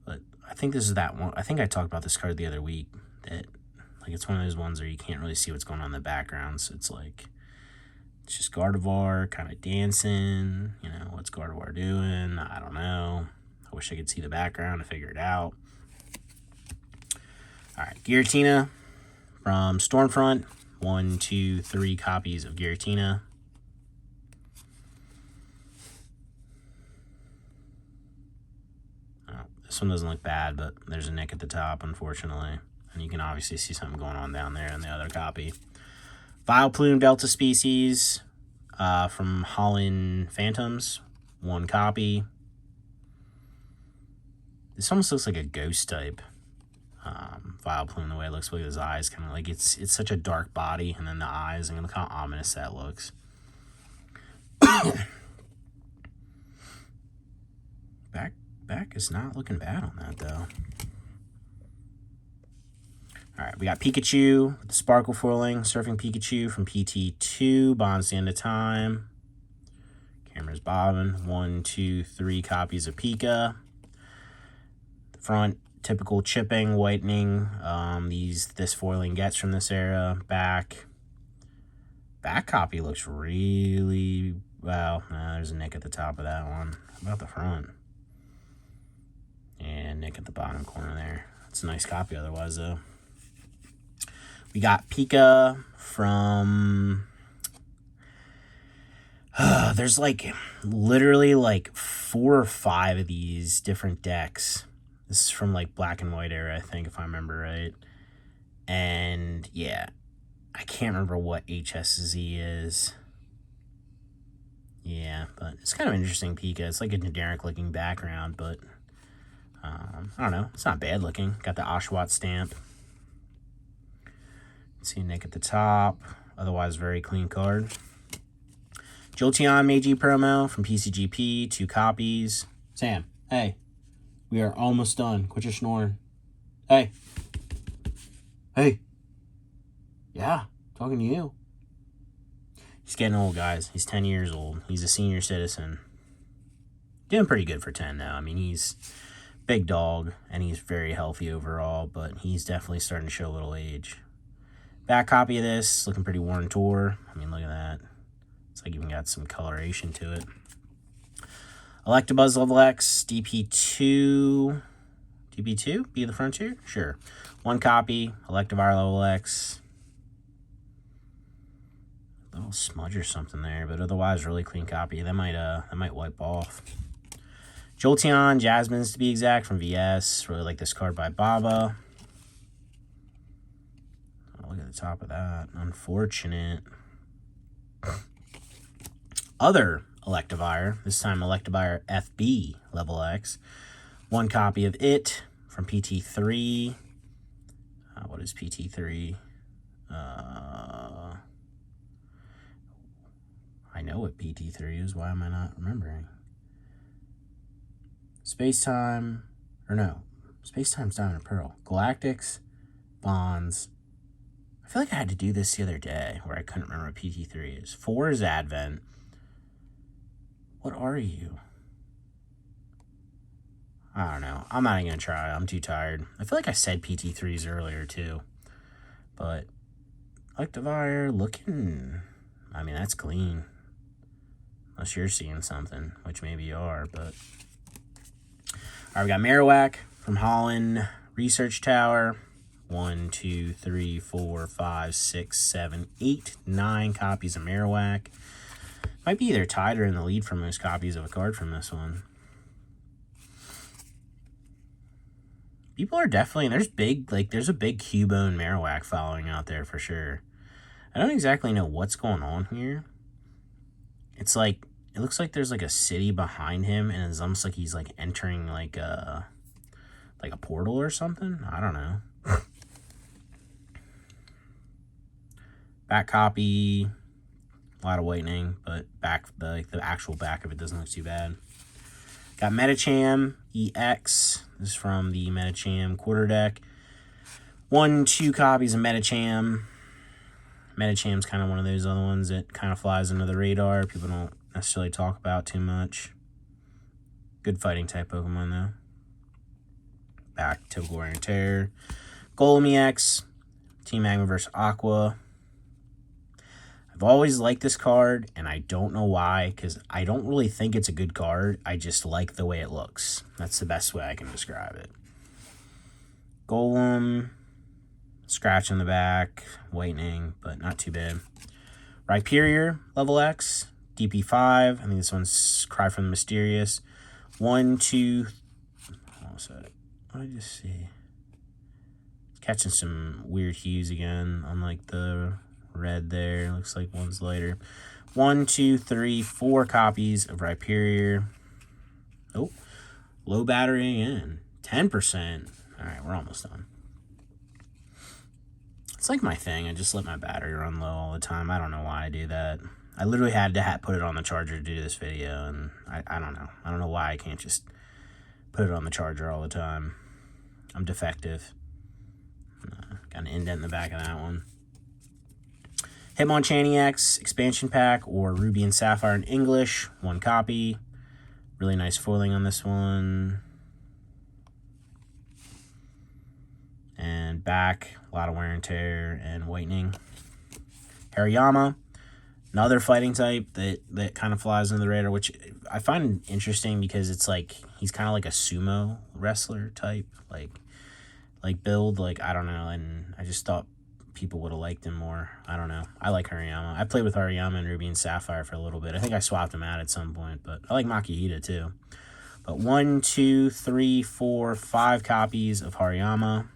Speaker 1: But I think this is that one. I think I talked about this card the other week, that it's one of those ones where you can't really see what's going on in the background. So it's it's just Gardevoir kind of dancing. What's Gardevoir doing? I don't know. I wish I could see the background to figure it out. All right, Giratina from Stormfront. 1, 2, 3 copies of Giratina. This one doesn't look bad, but there's a nick at the top, unfortunately. And you can obviously see something going on down there in the other copy. Vileplume Delta Species from Holland Phantoms. 1 copy. This almost looks like a ghost type Vileplume, the way it looks. Look at his eyes. Kind of it's such a dark body, and then the eyes. Look how ominous that looks. Back is not looking bad on that, though. All right, we got Pikachu with the Sparkle Foiling, Surfing Pikachu from PT2, bonds the end of time. Camera's bobbing. 1, 2, 3 copies of Pika. The front, typical chipping, whitening. This foiling gets from this era. Back copy looks really well. There's a nick at the top of that one. How about the front? And nick at the bottom corner there. It's a nice copy otherwise, though. We got Pika from... there's like literally like 4 or 5 of these different decks. This is from like Black and White era, I think, if I remember right. And yeah, I can't remember what HSZ is. Yeah, but it's kind of interesting Pika. It's like a generic looking background, but I don't know. It's not bad looking. Got the Oshawott stamp. See nick at the top. Otherwise, very clean card. Jolteon Meiji promo from PCGP. 2 copies. Sam, hey. We are almost done. Quit your snoring. Hey. Hey. Yeah, talking to you. He's getting old, guys. He's 10 years old. He's a senior citizen. Doing pretty good for 10 now. I mean, he's big dog, and he's very healthy overall, but he's definitely starting to show a little age. Back copy of this, looking pretty worn tour. I mean, look at that. It's like even got some coloration to it. Electabuzz Level X, DP2. DP2? Be the Frontier? Sure. 1 copy, Electivire Level X. A little smudge or something there, but otherwise really clean copy. That might wipe off. Jolteon, Jasmine's to be exact, from VS. Really like this card by Baba. Oh, look at the top of that. Unfortunate. Other Electivire, this time Electivire FB Level X. 1 copy of it from PT3. What is PT3? I know what PT3 is. Why am I not remembering? Space-Time, or no. Space-Time's Diamond and Pearl. Galactics, Bonds. I feel like I had to do this the other day where I couldn't remember what PT3 is. 4 is Advent. What are you? I don't know. I'm not even going to try. I'm too tired. I feel like I said PT3s earlier, too. But Electivire looking... I mean, that's clean. Unless you're seeing something, which maybe you are, but... All right, we got Marowak from Holland Research Tower. 1, 2, 3, 4, 5, 6, 7, 8, 9 copies of Marowak. Might be either tied or in the lead for most copies of a card from this one. People are definitely... there's a big Cubone Marowak following out there for sure. I don't exactly know what's going on here. It's like... it looks like there's like a city behind him, and it's almost like he's like entering like a portal or something. I don't know. Back copy, a lot of whitening, but the actual back of it doesn't look too bad. Got Medicham EX. This is from the Medicham quarter deck. 1, 2 copies of Medicham. Medicham's kind of one of those other ones that kind of flies under the radar. People don't necessarily talk about too much. Good fighting type Pokemon though. Back, typical wear and tear. Golem EX. Team Magma vs. Aqua. I've always liked this card, and I don't know why, because I don't really think it's a good card. I just like the way it looks. That's the best way I can describe it. Golem, scratch on the back, whitening, but not too bad. Rhyperior, level X, DP5. I think this one's Cry from the Mysterious. 1, 2... What did I just see? Catching some weird hues again, unlike the red there. Looks like one's lighter. 1, 2, 3, 4 copies of Rhyperior. Oh, low battery again. 10%. All right, we're almost done. It's like my thing. I just let my battery run low all the time. I don't know why I do that. I literally had to put it on the charger to do this video, and I don't know. I don't know why I can't just put it on the charger all the time. I'm defective. Got an indent in the back of that one. Hitmonchan EX expansion pack or Ruby and Sapphire in English. 1 copy. Really nice foiling on this one. And back, a lot of wear and tear and whitening. Hariyama, another fighting type that kind of flies under the radar, which I find interesting because it's like he's kind of like a sumo wrestler type, like build. Like, I don't know, and I just thought people would have liked him more. I don't know. I like Hariyama. I played with Hariyama and Ruby and Sapphire for a little bit. I think I swapped him out at some point, but I like Makihita too. But 1, 2, 3, 4, 5 copies of Hariyama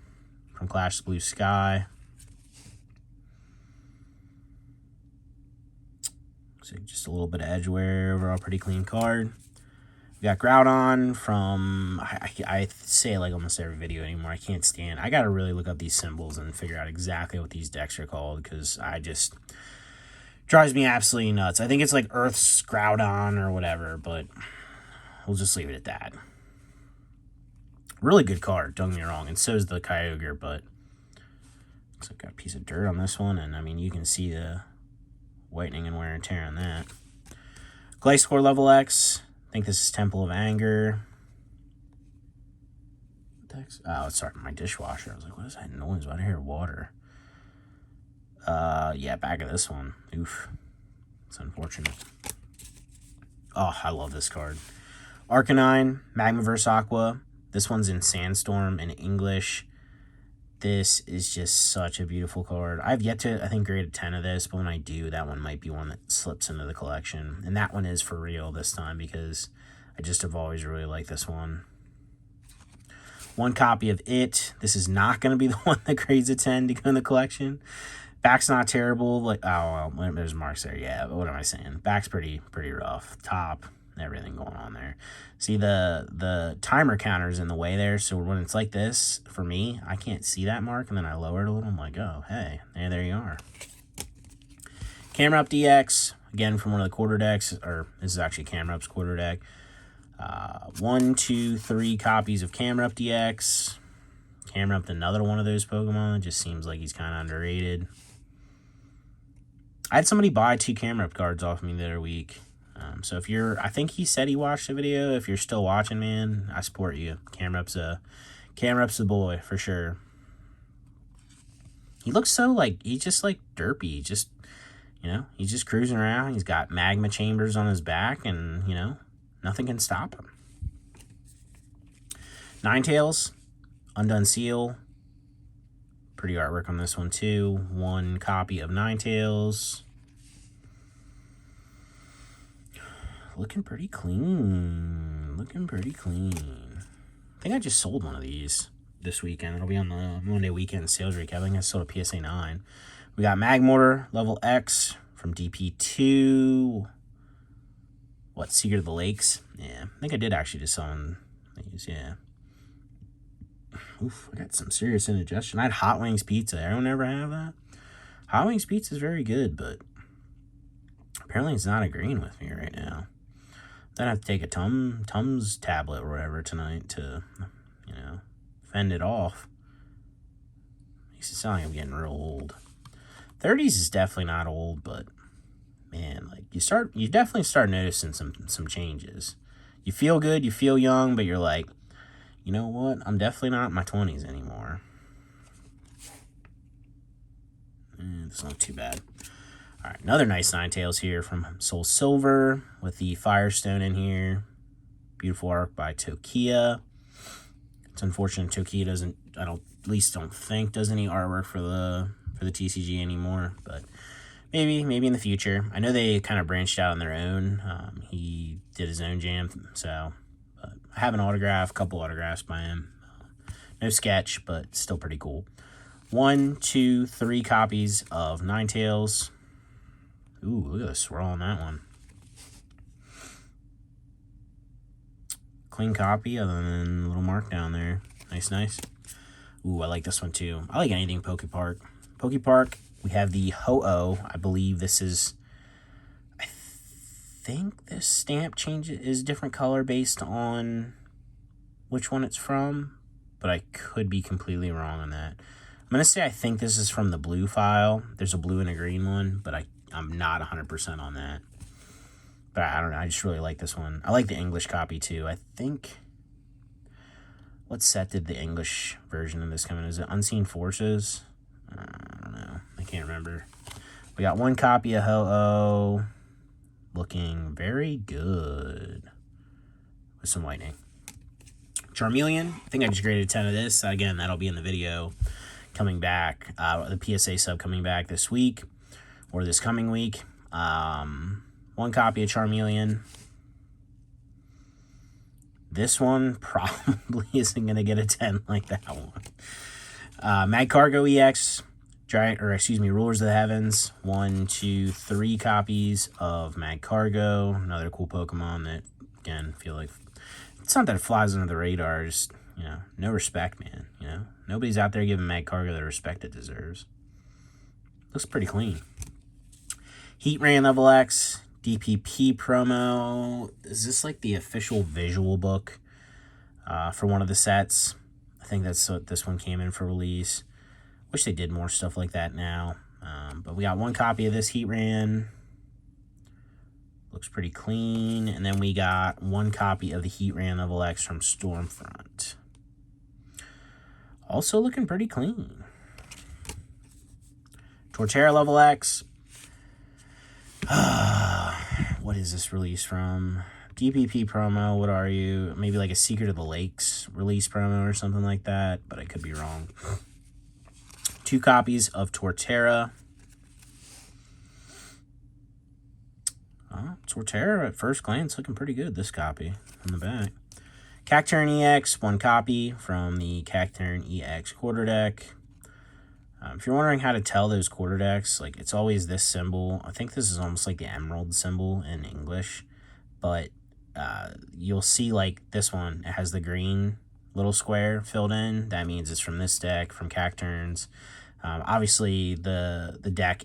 Speaker 1: from Clash Blue Sky. So just a little bit of edge wear, overall pretty clean card. We got Groudon from, I say it like almost every video anymore. I can't stand. I got to really look up these symbols and figure out exactly what these decks are called because I just, drives me absolutely nuts. I think it's like Earth's Groudon or whatever, but we'll just leave it at that. Really good card, don't get me wrong, and so is the Kyogre, but looks like got a piece of dirt on this one, and I mean, you can see the whitening and wear and tear on that. Gliscor level X. I think this is Temple of Anger. Oh, it's starting my dishwasher. I was like, what is that noise? Why do I hear water? Yeah, back of this one. Oof. It's unfortunate. Oh, I love this card. Arcanine, Magmaverse Aqua. This one's in Sandstorm in English. This is just such a beautiful card. I've yet to, I think, grade a 10 of this, but when I do, that one might be one that slips into the collection. And that one is for real this time because I just have always really liked this one. 1 copy of it. This is not going to be the one that grades a 10 to go in the collection. Back's not terrible. Like, oh, well, there's marks there. Yeah, but what am I saying? Back's pretty rough. Top, everything going on there. See, the timer counter's in the way there, so when it's like this, for me, I can't see that mark, and then I lower it a little. I'm like, oh, hey, there you are. Camera Up DX, again, from one of the quarter decks, or this is actually Camera Up's quarter deck. 1, 2, 3 copies of Camera Up DX. Camera Up, another one of those Pokemon. It just seems like he's kind of underrated. I had somebody buy 2 Camera Up cards off me the other week. So if you're, I think he said he watched the video. If you're still watching, man, I support you. Camera Up's the boy for sure. He looks so like, he's just like derpy. Just, you know, he's just cruising around. He's got magma chambers on his back and, you know, nothing can stop him. Ninetales, Undone Seal. Pretty artwork on this one too. 1 copy of Ninetales. Looking pretty clean. Looking pretty clean. I think I just sold one of these this weekend. It'll be on the Monday weekend sales recap. I think I sold a PSA 9. We got Magmortar, level X from DP2. What, Secret of the Lakes? Yeah, I think I did actually just sell one of these, yeah. Oof, I got some serious indigestion. I had Hot Wings Pizza. Everyone ever have that? Hot Wings Pizza is very good, but apparently it's not agreeing with me right now. Then I have to take a Tums tablet or whatever tonight to, you know, fend it off. Makes it sound like I'm getting real old. 30s is definitely not old, but man, like you definitely start noticing some changes. You feel good, you feel young, but you're like, you know what? I'm definitely not in my 20s anymore. It's not too bad. All right, another nice Ninetales here from Soul Silver with the Firestone in here. Beautiful art by Tokia. It's unfortunate Tokia doesn't, at least don't think, does any artwork for the TCG anymore, but maybe in the future. I know they kind of branched out on their own. He did his own jam, so but I have an autograph, a couple autographs by him. No sketch, but still pretty cool. 1, 2, 3 copies of Ninetales. Ooh, look at the swirl on that one. Clean copy, other than a little mark down there. Nice. Ooh, I like this one too. I like anything Pokepark. Pokepark, we have the Ho-Oh. I believe this is, I think this stamp change is different color based on which one it's from, but I could be completely wrong on that. going to say I think this is from the blue file. There's a blue and a green one, but I'm not 100% on that. But I don't know. I just really like this one. I like the English copy, too. I think... What set did the English version of this come in? Is it Unseen Forces? I don't know. I can't remember. We got one copy of Ho-Oh. Looking very good. With some whitening. Charmeleon. I think I just graded 10 of this. Again, that'll be in the video coming back. The PSA sub coming back this week. Or this coming week. One copy of Charmeleon. This one probably isn't going to get a 10 like that one. Mag Cargo EX, Rulers of the Heavens. 1, 2, 3 copies of Mag Cargo. Another cool Pokemon that, again, feel like... It's not that it flies under the radar, just, no respect, man. Nobody's out there giving Mag Cargo the respect it deserves. Looks pretty clean. Heatran Level X. DPP promo. Is this like the official visual book for one of the sets? I think that's what this one came in for release. Wish they did more stuff like that now. But we got one copy of this Heatran. Looks pretty clean. And then we got one copy of the Heatran Level X from Stormfront. Also looking pretty clean. Torterra Level X. What is this release from? DPP promo, what are you? Maybe like a Secret of the Lakes release promo or something like that, but I could be wrong. 2 copies of Torterra. Torterra at first glance looking pretty good, this copy on the back. Cacturne EX, 1 copy from the Cacturne EX quarter deck. If you're wondering how to tell those quarter decks, like, it's always this symbol. I think this is almost like the emerald symbol in English. But you'll see, like, this one, it has the green little square filled in. That means it's from this deck, from Cacturne's. Obviously, the deck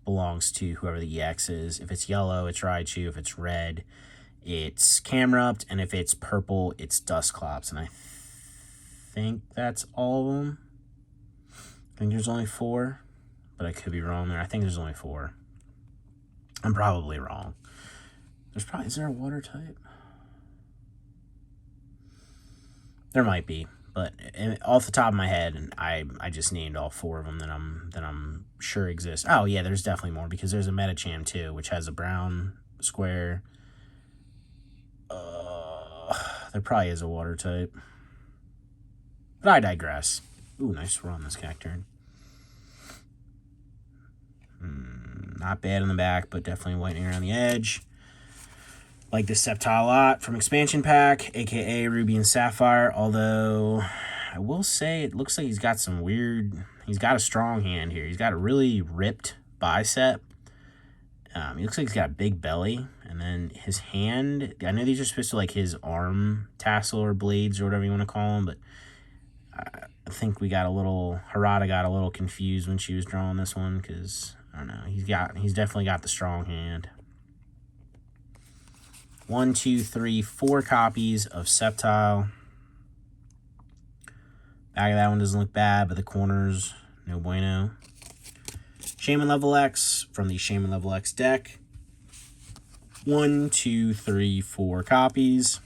Speaker 1: belongs to whoever the EX is. If it's yellow, it's Raichu. If it's red, it's Camerupt. And if it's purple, it's Dusclops. And I think that's all of them. I think there's only 4, but I could be wrong there. I think there's only 4. I'm probably wrong. Is there a water type? There might be, but off the top of my head, and I just named all 4 of them that I'm sure exist. Oh yeah, there's definitely more because there's a Medicham too, which has a brown square. There probably is a water type, but I digress. Ooh, nice run, this Cacturne. Not bad on the back, but definitely whitening around the edge. Like this Sceptile a lot from Expansion Pack, a.k.a. Ruby and Sapphire, although I will say it looks like he's got a strong hand here. He's got a really ripped bicep. He looks like he's got a big belly, and then his hand, I know these are supposed to like his arm tassel or blades or whatever you want to call them, but I think Harada got a little confused when she was drawing this one because, I don't know, he's definitely got the strong hand. 1, 2, 3, 4 copies of Sceptile. Back of that one doesn't look bad, but the corners, no bueno. Shaman Level X from the Shaman Level X deck. 1, 2, 3, 4 copies.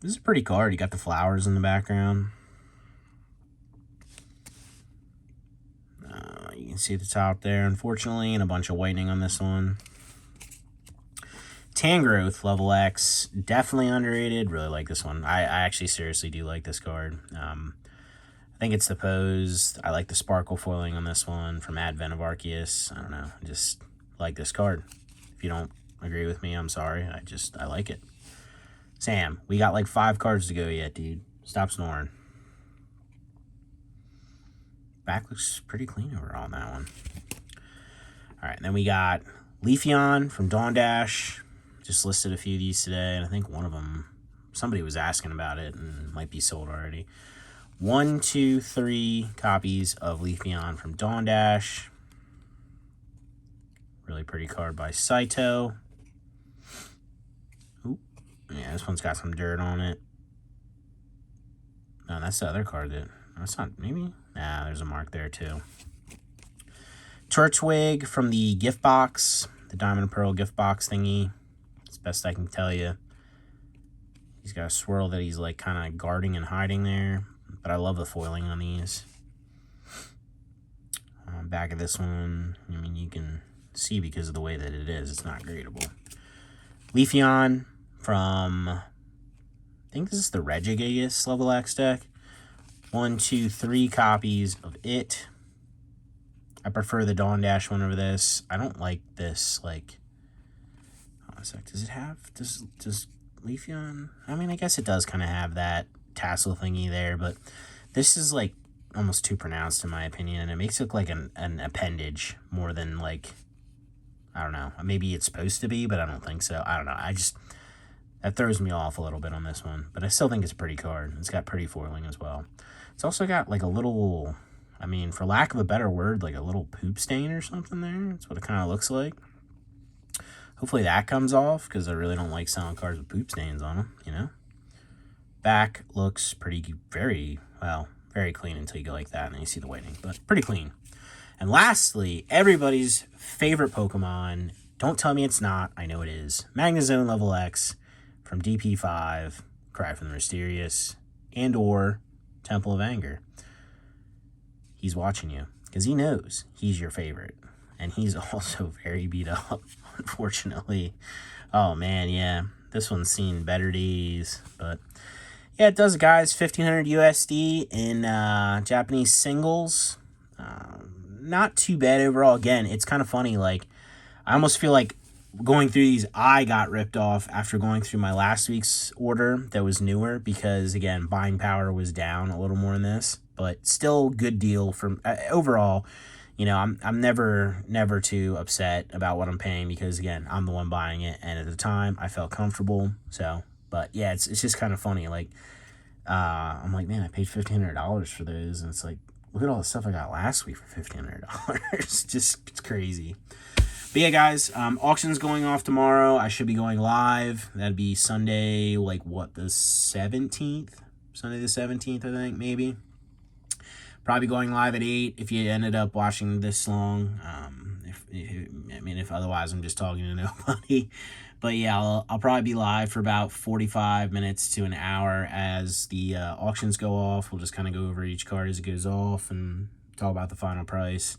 Speaker 1: This is a pretty card. You got the flowers in the background. You can see the top there, unfortunately, and a bunch of whitening on this one. Tangrowth Level X, definitely underrated. Really like this one. I actually seriously do like this card. I think it's the pose. I like the sparkle foiling on this one from Advent of Arceus. I don't know. I just like this card. If you don't agree with me, I'm sorry. I like it. Sam, we got like 5 cards to go yet, dude. Stop snoring. Back looks pretty clean overall on that one. All right, then we got Leafeon from Dawn Dash. Just listed a few of these today, and I think one of them, somebody was asking about it and might be sold already. 1, 2, 3 copies of Leafeon from Dawn Dash. Really pretty card by Saito. Ooh, yeah, this one's got some dirt on it. No, that's the other card that... That's not... Maybe? Nah, there's a mark there, too. Turtwig from the gift box. The Diamond and Pearl gift box thingy. It's best I can tell you. He's got a swirl that he's, like, kind of guarding and hiding there. But I love the foiling on these. Back of this one, I mean, you can see because of the way that it is, it's not gradable. Leafeon from, I think this is the Regigigas level X deck. 1, 2, 3 copies of it. I prefer the Dawn Dash one over this. I don't like this, like, hold on a sec, does it have, does Leafeon, I mean, I guess it does kind of have that tassel thingy there, but this is, like, almost too pronounced in my opinion, and it makes it look like an appendage more than, like, I don't know, maybe it's supposed to be, but I don't think so. I don't know, that throws me off a little bit on this one, but I still think it's a pretty card. It's got pretty foiling as well. It's also got, like, a little, I mean, for lack of a better word, like a little poop stain or something there. That's what it kind of looks like. Hopefully that comes off, because I really don't like selling cards with poop stains on them, you know. Back looks pretty, very clean until you go like that and then you see the whitening, but pretty clean. And lastly, everybody's favorite Pokemon, don't tell me it's not, I know it is, Magnezone level X from DP5, Cry from the Mysterious, and or Temple of Anger. He's watching you, because he knows he's your favorite. And he's also very beat up, unfortunately. Oh man, yeah, this one's seen better days, but... yeah, it does, guys. 1,500 USD in Japanese singles. Not too bad overall. Again, it's kind of funny. Like, I almost feel like going through these, I got ripped off after going through my last week's order that was newer because, again, buying power was down a little more in this. But still, good deal from overall. You know, I'm never too upset about what I'm paying because, again, I'm the one buying it. And at the time, I felt comfortable. So... but yeah, it's just kind of funny. Like, I'm like, man, I paid $1,500 for those, and it's like, look at all the stuff I got last week for $1,500. Just, it's crazy. But yeah, guys, auction's going off tomorrow. I should be going live. That'd be Sunday, like what, the 17th? Sunday the 17th, I think, maybe. Probably going live at 8 if you ended up watching this long. If otherwise I'm just talking to nobody. But yeah, I'll probably be live for about 45 minutes to an hour as the auctions go off. We'll just kind of go over each card as it goes off and talk about the final price.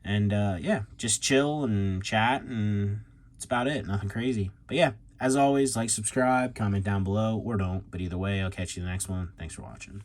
Speaker 1: And yeah, just chill and chat, and that's about it. Nothing crazy. But yeah, as always, like, subscribe, comment down below, or don't. But either way, I'll catch you in the next one. Thanks for watching.